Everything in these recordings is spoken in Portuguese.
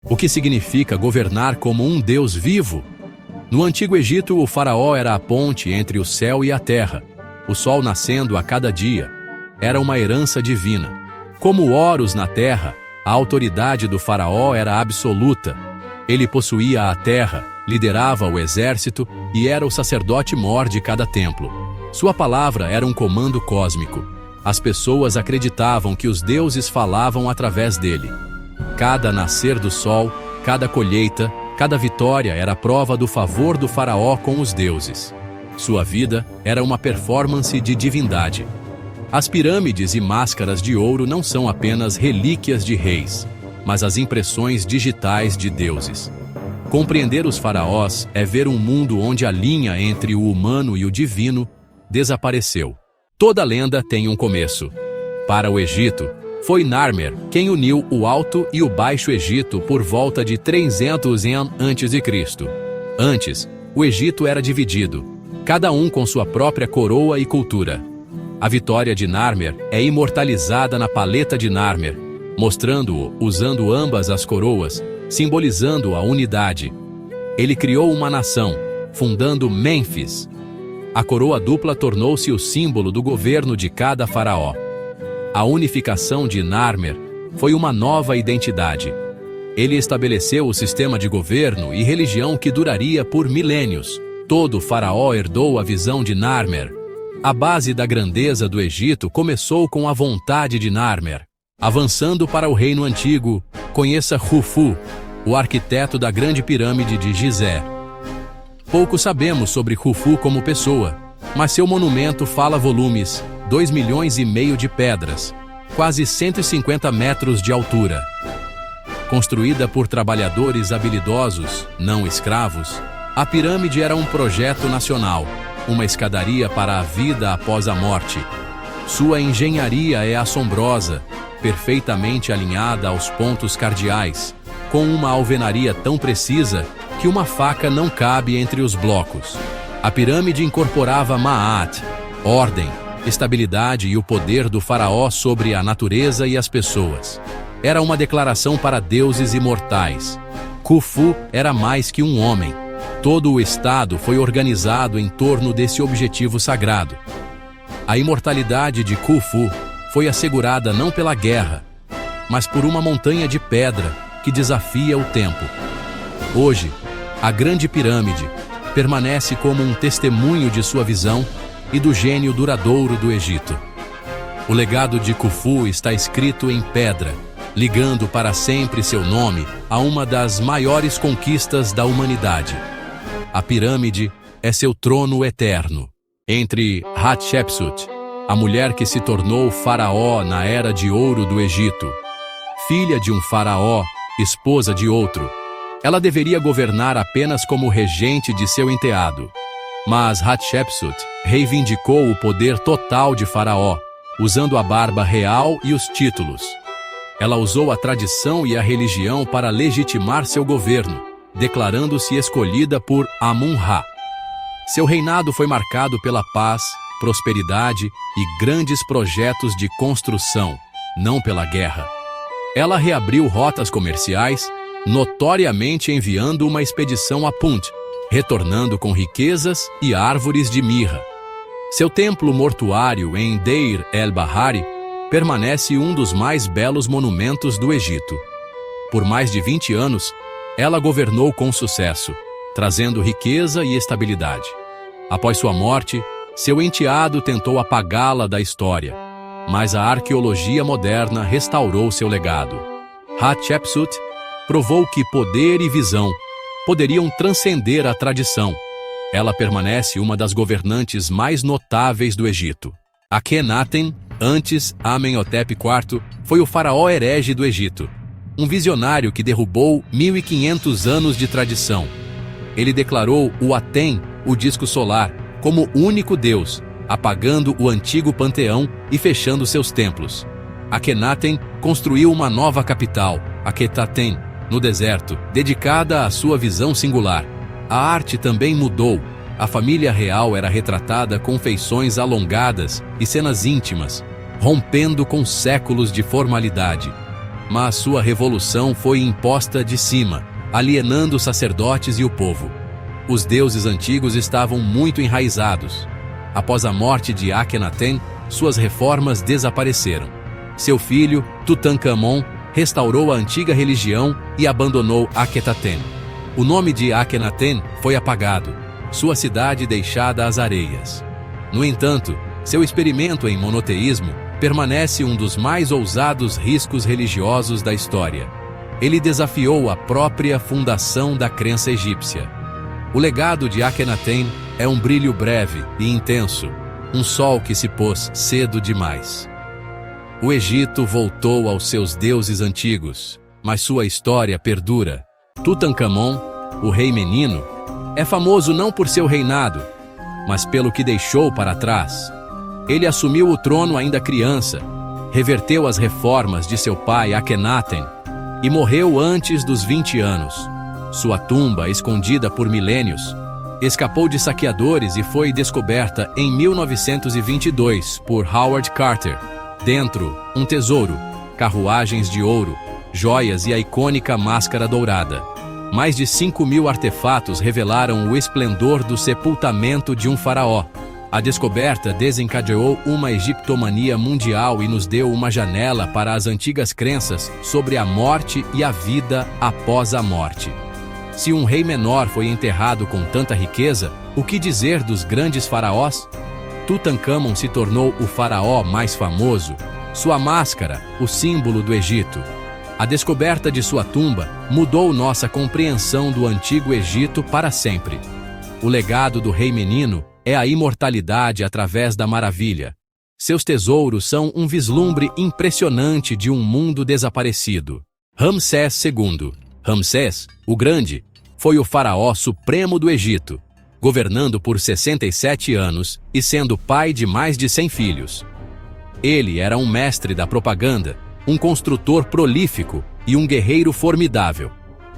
O que significa governar como um Deus vivo? No Antigo Egito, o faraó era a ponte entre o céu e a terra, o sol nascendo a cada dia. Era uma herança divina. Como Horus na terra, a autoridade do faraó era absoluta. Ele possuía a terra, liderava o exército e era o sacerdote mor de cada templo. Sua palavra era um comando cósmico. As pessoas acreditavam que os deuses falavam através dele. Cada nascer do sol, cada colheita, cada vitória era prova do favor do faraó com os deuses. Sua vida era uma performance de divindade. As pirâmides e máscaras de ouro não são apenas relíquias de reis, mas as impressões digitais de deuses. Compreender os faraós é ver um mundo onde a linha entre o humano e o divino desapareceu. Toda lenda tem um começo. Para o Egito, foi Narmer quem uniu o Alto e o Baixo Egito por volta de 300 a.C. Antes, o Egito era dividido, cada um com sua própria coroa e cultura. A vitória de Narmer é imortalizada na paleta de Narmer, mostrando-o usando ambas as coroas, simbolizando a unidade. Ele criou uma nação, fundando Mênfis. A coroa dupla tornou-se o símbolo do governo de cada faraó. A unificação de Narmer foi uma nova identidade. Ele estabeleceu o sistema de governo e religião que duraria por milênios. Todo faraó herdou a visão de Narmer. A base da grandeza do Egito começou com a vontade de Narmer. Avançando para o reino antigo, conheça Khufu, o arquiteto da grande pirâmide de Gizé. Pouco sabemos sobre Khufu como pessoa, mas seu monumento fala volumes. 2,5 milhões de pedras, quase 150 metros de altura. Construída por trabalhadores habilidosos, não escravos, a pirâmide era um projeto nacional, uma escadaria para a vida após a morte. Sua engenharia é assombrosa, perfeitamente alinhada aos pontos cardeais, com uma alvenaria tão precisa que uma faca não cabe entre os blocos. A pirâmide incorporava Ma'at, ordem, estabilidade e o poder do faraó sobre a natureza e as pessoas. Era uma declaração para deuses imortais. Khufu era mais que um homem. Todo o estado foi organizado em torno desse objetivo sagrado. A imortalidade de Khufu foi assegurada não pela guerra, mas por uma montanha de pedra que desafia o tempo. Hoje, a Grande Pirâmide permanece como um testemunho de sua visão e do gênio duradouro do Egito. O legado de Khufu está escrito em pedra, ligando para sempre seu nome a uma das maiores conquistas da humanidade. A pirâmide é seu trono eterno. Entre Hatshepsut, a mulher que se tornou faraó na Era de Ouro do Egito, filha de um faraó, esposa de outro, ela deveria governar apenas como regente de seu enteado. Mas Hatshepsut reivindicou o poder total de Faraó, usando a barba real e os títulos. Ela usou a tradição e a religião para legitimar seu governo, declarando-se escolhida por Amun-Ra. Seu reinado foi marcado pela paz, prosperidade e grandes projetos de construção, não pela guerra. Ela reabriu rotas comerciais, notoriamente enviando uma expedição a Punt, retornando com riquezas e árvores de mirra. Seu templo mortuário em Deir el-Bahari permanece um dos mais belos monumentos do Egito. Por mais de 20 anos, ela governou com sucesso, trazendo riqueza e estabilidade. Após sua morte, seu enteado tentou apagá-la da história, mas a arqueologia moderna restaurou seu legado. Hatshepsut provou que poder e visão poderiam transcender a tradição. Ela permanece uma das governantes mais notáveis do Egito. Akhenaten, antes Amenhotep IV, foi o faraó herege do Egito, um visionário que derrubou 1.500 anos de tradição. Ele declarou o Aten, o disco solar, como único deus, apagando o antigo panteão e fechando seus templos. Akhenaten construiu uma nova capital, Akhetaten, no deserto, dedicada à sua visão singular. A arte também mudou. A família real era retratada com feições alongadas e cenas íntimas, rompendo com séculos de formalidade. mas sua revolução foi imposta de cima, alienando os sacerdotes e o povo. Os deuses antigos estavam muito enraizados. Após a morte de Akhenaten, suas reformas desapareceram. Seu filho, Tutankhamon, restaurou a antiga religião e abandonou Akhetaten. O nome de Akhenaten foi apagado, sua cidade deixada às areias. No entanto, seu experimento em monoteísmo permanece um dos mais ousados riscos religiosos da história. Ele desafiou a própria fundação da crença egípcia. O legado de Akhenaten é um brilho breve e intenso, um sol que se pôs cedo demais. O Egito voltou aos seus deuses antigos, mas sua história perdura. Tutankhamon, o rei menino, é famoso não por seu reinado, mas pelo que deixou para trás. Ele assumiu o trono ainda criança, reverteu as reformas de seu pai Akhenaten e morreu antes dos 20 anos. Sua tumba, escondida por milênios, escapou de saqueadores e foi descoberta em 1922 por Howard Carter. Dentro, um tesouro, carruagens de ouro, joias e a icônica máscara dourada. Mais de 5.000 artefatos revelaram o esplendor do sepultamento de um faraó. A descoberta desencadeou uma egiptomania mundial e nos deu uma janela para as antigas crenças sobre a morte e a vida após a morte. Se um rei menor foi enterrado com tanta riqueza, o que dizer dos grandes faraós? Tutankhamon se tornou o faraó mais famoso, sua máscara, o símbolo do Egito. A descoberta de sua tumba mudou nossa compreensão do antigo Egito para sempre. O legado do rei menino é a imortalidade através da maravilha. Seus tesouros são um vislumbre impressionante de um mundo desaparecido. Ramsés II. Ramsés, o Grande, foi o faraó supremo do Egito, governando por 67 anos e sendo pai de mais de 100 filhos. Ele era um mestre da propaganda, um construtor prolífico e um guerreiro formidável.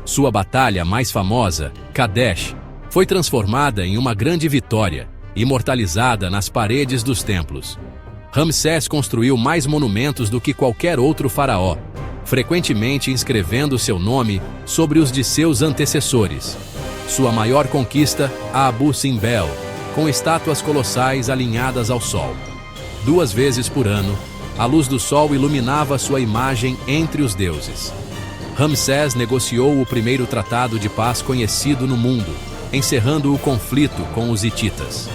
Sua batalha mais famosa, Kadesh, foi transformada em uma grande vitória, imortalizada nas paredes dos templos. Ramsés construiu mais monumentos do que qualquer outro faraó, frequentemente inscrevendo seu nome sobre os de seus antecessores. Sua maior conquista, a Abu Simbel, com estátuas colossais alinhadas ao sol. 2 vezes por ano, a luz do sol iluminava sua imagem entre os deuses. Ramsés negociou o primeiro tratado de paz conhecido no mundo, encerrando o conflito com os hititas.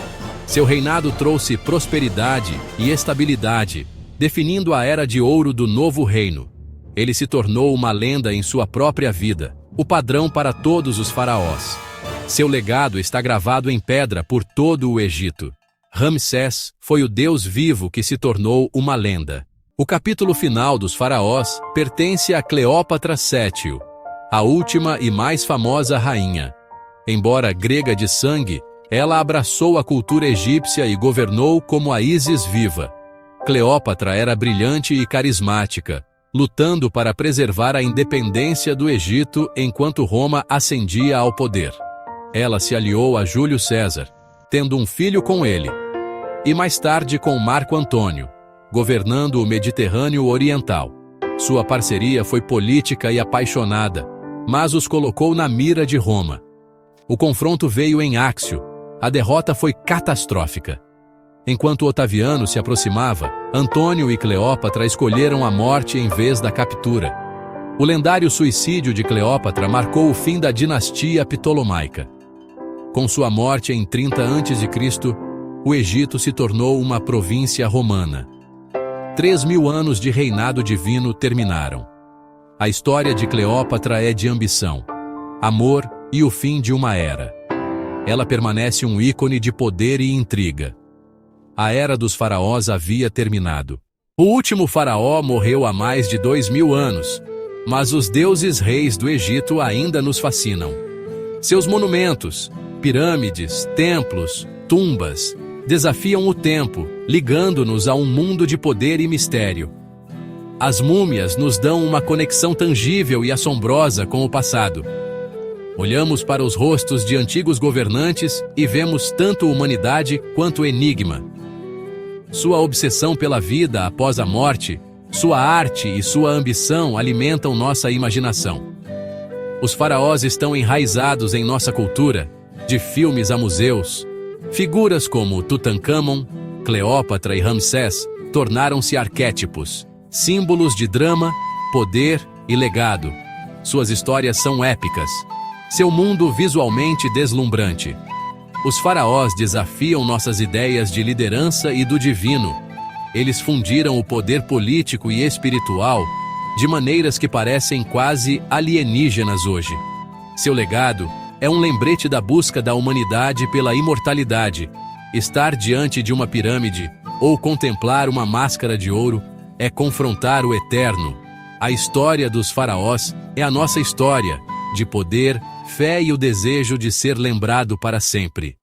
Seu reinado trouxe prosperidade e estabilidade, definindo a era de ouro do novo reino. Ele se tornou uma lenda em sua própria vida, o padrão para todos os faraós. Seu legado está gravado em pedra por todo o Egito. Ramsés foi o deus vivo que se tornou uma lenda. O capítulo final dos faraós pertence a Cleópatra Sétio, a última e mais famosa rainha. Embora grega de sangue, ela abraçou a cultura egípcia e governou como a Ísis viva. Cleópatra era brilhante e carismática, lutando para preservar a independência do Egito enquanto Roma ascendia ao poder. Ela se aliou a Júlio César, tendo um filho com ele, e mais tarde com Marco Antônio, governando o Mediterrâneo Oriental. Sua parceria foi política e apaixonada, mas os colocou na mira de Roma. O confronto veio em Áxio. A derrota foi catastrófica. Enquanto Otaviano se aproximava, Antônio e Cleópatra escolheram a morte em vez da captura. O lendário suicídio de Cleópatra marcou o fim da dinastia ptolomaica. Com sua morte em 30 a.C., o Egito se tornou uma província romana. 3.000 anos de reinado divino terminaram. A história de Cleópatra é de ambição, amor e o fim de uma era. Ela permanece um ícone de poder e intriga. A era dos faraós havia terminado. O último faraó morreu há mais de 2.000 anos, mas os deuses reis do Egito ainda nos fascinam. Seus monumentos, pirâmides, templos, tumbas, desafiam o tempo, ligando-nos a um mundo de poder e mistério. As múmias nos dão uma conexão tangível e assombrosa com o passado. Olhamos para os rostos de antigos governantes e vemos tanto humanidade quanto enigma. Sua obsessão pela vida após a morte Sua arte e sua ambição alimentam nossa imaginação. Os faraós estão enraizados em nossa cultura, de filmes a museus. Figuras como Tutancâmon, Cleópatra e Ramsés tornaram-se arquétipos, símbolos de drama, poder e legado. Suas histórias são épicas, seu mundo visualmente deslumbrante. Os faraós desafiam nossas ideias de liderança e do divino. Eles fundiram o poder político e espiritual de maneiras que parecem quase alienígenas hoje. Seu legado é um lembrete da busca da humanidade pela imortalidade. Estar diante de uma pirâmide ou contemplar uma máscara de ouro é confrontar o eterno. A história dos faraós é a nossa história, de poder, fé e o desejo de ser lembrado para sempre.